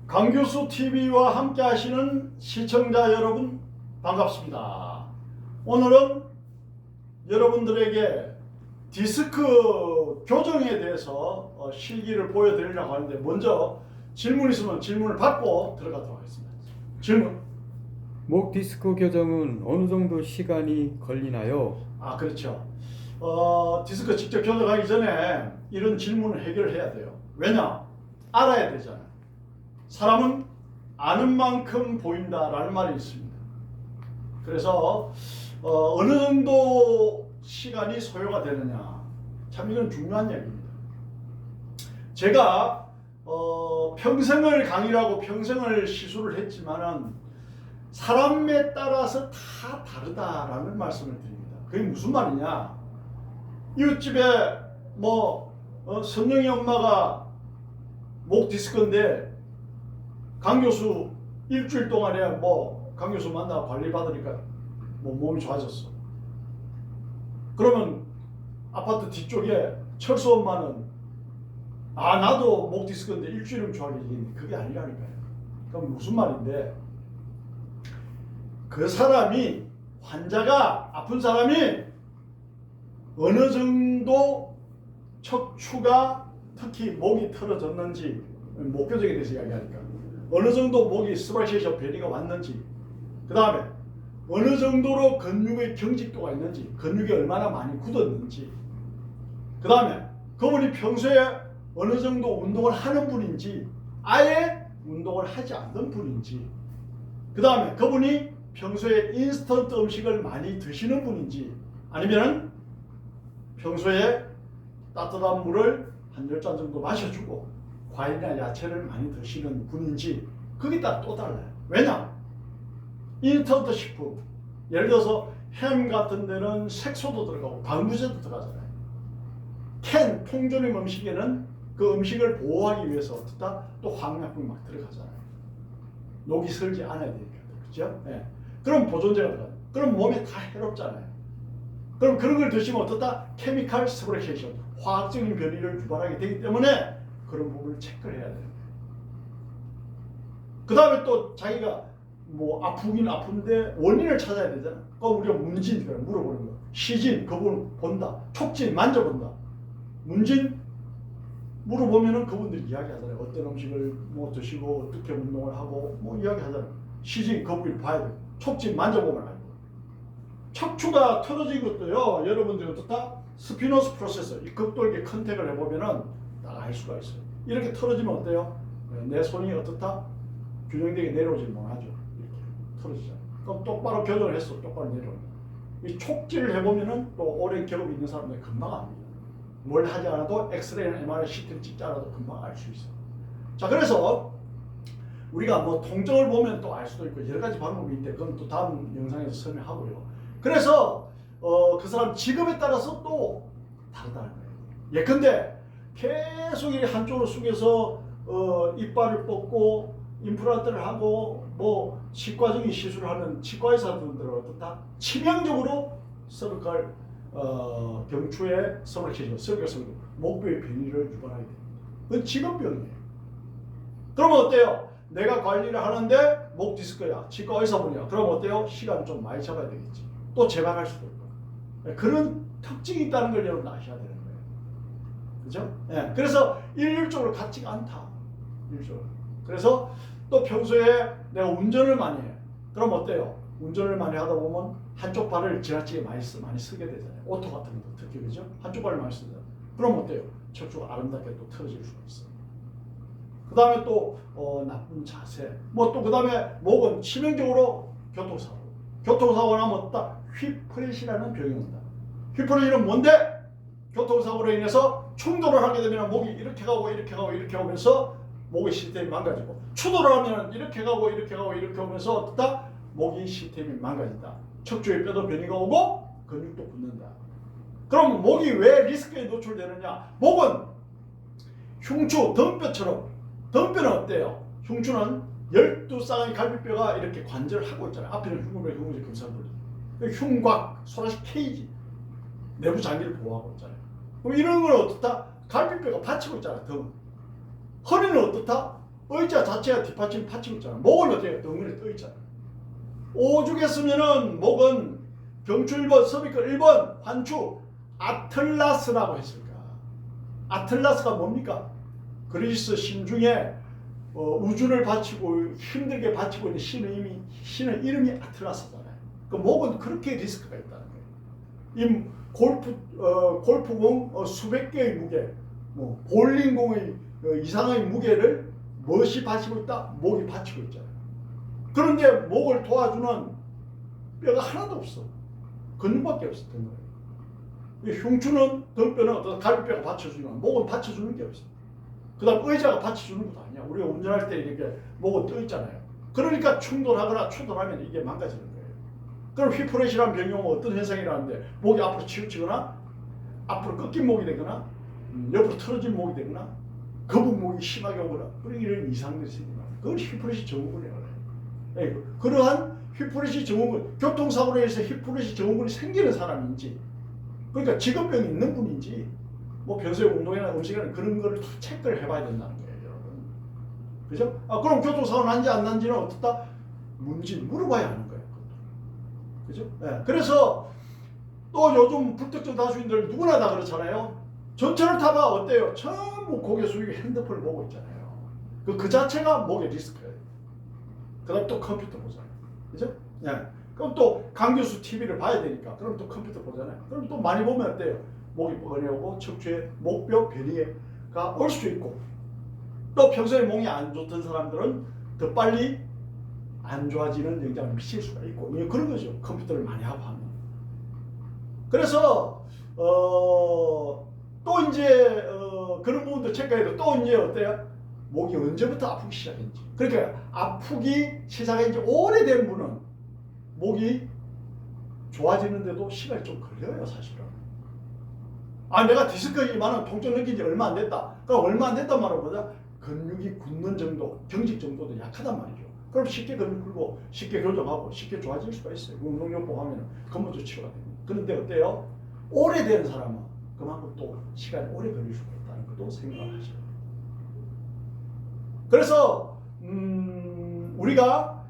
강교수 TV와 함께 하시는 시청자 여러분 반갑습니다. 오늘은 여러분들에게 디스크 교정에 대해서 실기를 보여드리려고 하는데, 먼저 질문 있으면 질문을 받고 들어가도록 하겠습니다. 질문. 목 디스크 교정은 어느 정도 시간이 걸리나요? 그렇죠. 디스크 직접 교정하기 전에 이런 질문을 해결해야 돼요. 왜냐? 알아야 되잖아요. 사람은 아는 만큼 보인다라는 말이 있습니다. 그래서 어느 정도 시간이 소요가 되느냐, 참 이건 중요한 얘기입니다. 제가 평생을 강의를 하고 평생을 시술을 했지만은 사람에 따라서 다 다르다라는 말씀을 드립니다. 그게 무슨 말이냐? 이웃집에 선영이 엄마가 목 디스크인데 강 교수 일주일 동안에 강 교수 만나 관리 받으니까 몸이 좋아졌어. 그러면 아파트 뒤쪽에 철수 엄마는 나도 목 디스크인데 일주일은 좋아지겠니? 그게 아니라니까요. 그럼 무슨 말인데, 그 사람이, 환자가, 아픈 사람이 어느 정도 척추가, 특히 목이 틀어졌는지, 목 교정에 대해서 이야기하니까 어느 정도 목이 스브라시에이션 변이가 왔는지, 그 다음에 어느 정도로 근육의 경직도가 있는지, 근육이 얼마나 많이 굳었는지, 그 다음에 그분이 평소에 어느 정도 운동을 하는 분인지, 아예 운동을 하지 않는 분인지, 그 다음에 그분이 평소에 인스턴트 음식을 많이 드시는 분인지, 아니면 평소에 따뜻한 물을 한 10잔 정도 마셔주고 과일이나 야채를 많이 드시는 분인지, 그게 따라 또 달라요. 왜냐? 인스턴트 식품, 예를 들어서 햄 같은 데는 색소도 들어가고 방부제도 들어가잖아요. 캔, 통조림 음식에는 그 음식을 보호하기 위해서 어떻다? 또 화학약품이 막 들어가잖아요. 녹이 슬지 않아야 되니까. 그렇죠? 네. 그럼 보존제가 들어가요. 그럼 몸에 다 해롭잖아요. 그럼 그런 걸 드시면 어떻다? 케미칼 스브레이션, 화학적인 변이를 유발하게 되기 때문에 그런 부분을 체크를 해야 돼요. 그 다음에 또 자기가 아프긴 아픈데 원인을 찾아야 되잖아. 그럼 우리가 문진 물어보는 거, 시진 그분 본다, 촉진 만져본다. 문진 물어보면은 그분들이 이야기하잖아요. 어떤 음식을 드시고 어떻게 운동을 하고 이야기하잖아요. 시진 그분을 봐야 돼요. 촉진 만져보면 알고. 척추가 틀어진 것도요, 여러분들이 어떻다? 스피노스 프로세서, 이 극돌기 컨택을 해보면은 다 알 수가 있어요. 이렇게 틀어지면 어때요? 내 손이 어떻다? 균형되게 내려오질 못하죠. 이렇게 틀어지잖아요. 그럼 똑바로 교정을 했어. 똑바로 내려오는. 이 촉진을 해보면은 또 오랜 경험이 있는 사람들 금방 압니다. 뭘 하지 않아도 엑스레이나 MRI, CT를 찍지 않아도 금방 알 수 있어요. 자, 그래서 우리가 통증을 보면 또 알 수도 있고 여러 가지 방법이 있는데, 그건 또 다음 영상에서 설명하고요. 그래서 그 사람 직업에 따라서 또 다르다는 거예요. 예컨대 계속 이렇게 한쪽으로 숙여서 이빨을 뽑고 임플란트를 하고 치과적인 시술을 하는 치과 의사분들은 어떻다? 치명적으로 서브칼 경추의 서브레이션, 서브레이션, 목뼈의 변이를 유발하게 됩니다. 그건 직업병이에요. 그러면 어때요? 내가 관리를 하는데 목 디스크야, 치과 의사분이야. 그럼 어때요? 시간 좀 많이 잡아야 되겠지. 또 재발할 수도 있고. 그런 특징이 있다는 걸 여러분 아셔야 되는 거예요. 그죠? 예. 그래서 일률적으로 같지가 않다. 일률적으로. 그래서 또 평소에 내가 운전을 많이 해. 그럼 어때요? 운전을 많이 하다 보면 한쪽 발을 지나치게 많이 쓰게 되잖아요. 오토 같은 것도 특히, 그죠? 한쪽 발을 많이 쓰잖아요. 그럼 어때요? 척추가 아름답게 또 틀어질 수가 있어요. 그 다음에 또 나쁜 자세, 또 그 다음에 목은 치명적으로 교통사고. 교통사고가 나면 딱 휘프렛이라는 병이 온다. 휘프렛은 뭔데? 교통사고로 인해서 충돌을 하게 되면 목이 이렇게 가고 이렇게 가고 이렇게 오면서 목의 시스템이 망가지고, 추돌을 하면 이렇게 가고 이렇게 가고 이렇게 오면서 어떻다? 목의 시스템이 망가진다. 척추의 뼈도 변이가 오고 근육도 굳는다. 그럼 목이 왜 리스크에 노출되느냐? 목은 흉추, 등뼈처럼, 등뼈는 어때요? 흉추는 12쌍의 갈비뼈가 이렇게 관절을 하고 있잖아요. 앞에는 흉부뼈, 흉부지, 금살돌이. 흉곽, 소라시 케이지, 내부 장기를 보호하고 있잖아요. 그럼 이런 걸 어떻다? 갈비뼈가 받치고 있잖아. 등. 허리는 어떻다? 의자 자체가 뒷받침 받치고 있잖아. 목은 어때요? 덩그리 떠 있잖아. 오죽 했으면은 목은 경추 1번, 서비컬 1번, 환추 아틀라스라고 했을까? 아틀라스가 뭡니까? 그리스 신 중에 우주를 바치고 힘들게 바치고 있는 신의 이름이 아틀라스잖아요. 그 목은 그렇게 리스크가 있다는 거예요. 이 골프공 수백 개의 무게, 뭐 볼링공의 이상의 무게를 무엇이 바치고 있다? 목이 바치고 있잖아요. 그런데 목을 도와주는 뼈가 하나도 없어. 근육밖에 없었던 거예요. 이 흉추는 등뼈는 어떤 갈비뼈가 받쳐주지만 목은 받쳐주는 게 없어. 그 다음 의자가 받쳐주는 것도 아니야. 우리가 운전할 때 이렇게 목은 떠 있잖아요. 그러니까 충돌하거나 추돌하면 이게 망가지는 거예요. 그럼 휘프레시라는 병이 오면 어떤 현상이라는데 목이 앞으로 치우치거나 앞으로 꺾인 목이 되거나 옆으로 틀어진 목이 되거나 거북목이 심하게 오거나 그런 이런 이상들이 생깁니다. 그걸 휘프레시 증후군이라고 해요. 그러한 휘프레시 증후군, 교통사고로 인해서 휘프레시 증후군이 생기는 사람인지, 그러니까 직업병이 있는 분인지, 뭐 평소에 운동이나 음식이나 그런 거를 다 체크를 해봐야 된다는 거예요, 여러분. 그죠? 그럼 교통사고 난지 안 난지는 어떻다? 물어봐야 하는 거예요. 그죠? 네. 그래서 또 요즘 불특정 다수인들 누구나 다 그렇잖아요. 전철을 타봐 어때요? 전부 고개 숙이고 핸드폰을 보고 있잖아요. 그 자체가 목의 리스크예요. 그 다음 또 컴퓨터 보잖아요. 그죠? 네. 그럼 또 강교수 TV를 봐야 되니까 그럼 또 컴퓨터 보잖아요. 그럼 또 많이 보면 어때요? 목이 뻐근해오고 척추에 목뼈 변이가 올 수 있고, 또 평소에 몸이 안 좋던 사람들은 더 빨리 안 좋아지는 영향을 미칠 수가 있고, 그런 거죠. 컴퓨터를 많이 하고 하면. 그래서 또 이제 그런 부분도 체크해도 또 이제 어때요? 목이 언제부터 아프기 시작했는지. 그러니까 아프기 시작한 지 오래된 분은 목이 좋아지는데도 시간이 좀 걸려요, 사실은. 내가 디스크이만한 통증 느낀 지 얼마 안 됐다. 그럼 얼마 안 됐단 말은 뭐다? 근육이 굳는 정도, 경직 정도도 약하단 말이죠. 그럼 쉽게 근육 풀고 쉽게 교정하고 쉽게 좋아질 수가 있어요. 운동요법 하면 근본적 치료가 됩니다. 그런데 어때요? 오래된 사람은 그만큼 또 시간이 오래 걸릴 수가 있다는 것도 생각을 하셔야 돼요. 그래서 우리가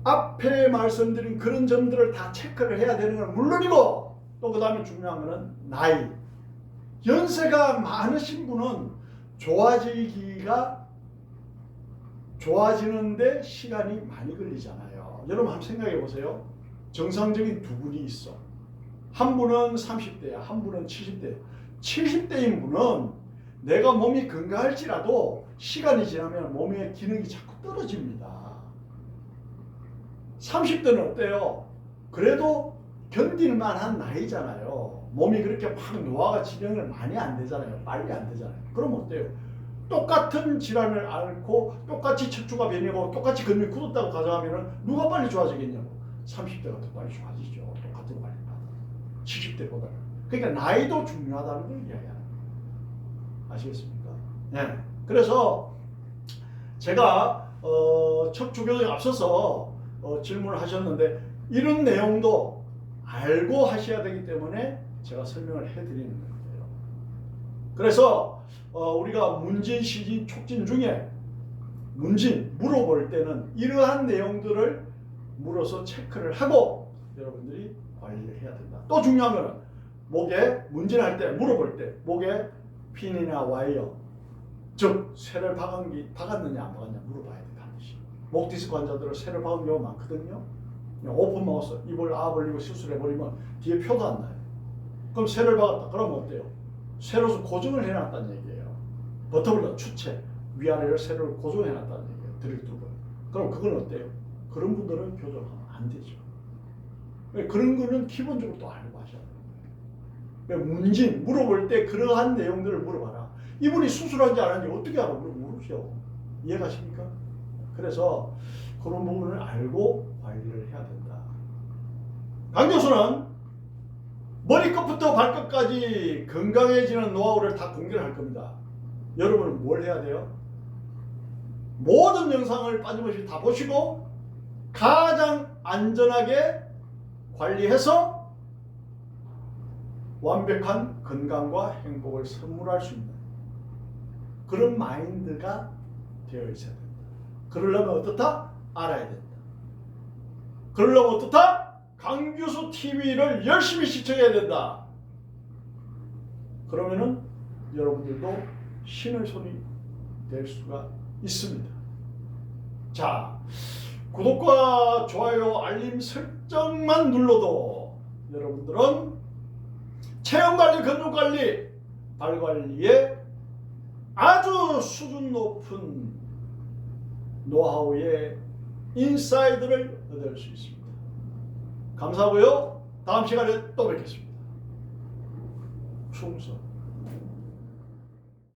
앞에 말씀드린 그런 점들을 다 체크를 해야 되는 건 물론이고, 또 그 다음에 중요한 거는 나이. 연세가 많으신 분은 좋아지는데 시간이 많이 걸리잖아요. 여러분 한번 생각해 보세요. 정상적인 두 분이 있어. 한 분은 30대야, 한 분은 70대야. 70대인 분은 내가 몸이 건강할지라도 시간이 지나면 몸의 기능이 자꾸 떨어집니다. 30대는 어때요? 그래도 견딜 만한 나이잖아요. 몸이 그렇게 막 노화가 진행을 많이 안 되잖아요. 빨리 안 되잖아요. 그럼 어때요? 똑같은 질환을 앓고 똑같이 척추가 변이고 똑같이 근육이 굳었다고 가정하면 누가 빨리 좋아지겠냐고. 30대가 더 빨리 좋아지죠. 똑같은 거 빨리 받아. 70대보다는. 그러니까 나이도 중요하다는 걸 이야기하는 거예요. 아시겠습니까? 네. 그래서 제가 척추 교정에 앞서서 질문을 하셨는데 이런 내용도 알고 하셔야 되기 때문에 제가 설명을 해드리는 거예요. 그래서 우리가 문진, 시진, 촉진 중에 물어볼 때는 이러한 내용들을 물어서 체크를 하고 여러분들이 관리를 해야 된다. 또 중요한 거는 목에 문진할 때, 물어볼 때 목에 핀이나 와이어, 즉 쇠를 박았느냐 안 박았느냐 물어봐야 돼. 반드시. 목 디스크 환자들은 쇠를 박은 경우가 많거든요. 오픈 마우스 입을 벌리고 수술해버리면 뒤에 표도 안 나요. 그럼 쇠를 박았다. 그러면 어때요? 쇠로서 고정을 해놨다는 얘기예요. 버터블러 추체 위아래를 쇠로 고정해놨다는 얘기예요. 드릴 두 번. 그럼 그건 어때요? 그런 분들은 교정하면 안 되죠. 그런 거는 기본적으로 또 알고 하셔야 돼요. 문진 물어볼 때 그러한 내용들을 물어봐라. 이분이 수술한지 안 한지 어떻게 알아? 모르죠. 이해가십니까? 그래서 그런 부분을 알고 관리를 해야 된다. 강 교수는 머리끝부터 발끝까지 건강해지는 노하우를 다 공개를 할 겁니다. 여러분은 뭘 해야 돼요? 모든 영상을 빠짐없이 다 보시고 가장 안전하게 관리해서 완벽한 건강과 행복을 선물할 수 있는 그런 마인드가 되어 있어야 된다. 그러려면 어떻다? 알아야 된다. 그러려면 어떻다? 강규수 TV를 열심히 시청해야 된다. 그러면은 여러분들도 신의 손이 될 수가 있습니다. 자, 구독과 좋아요, 알림 설정만 눌러도 여러분들은 체형관리, 근육관리, 발관리에 아주 수준 높은 노하우의 인사이드를 얻을 수 있습니다. 감사하고요. 다음 시간에 또 뵙겠습니다. 충성.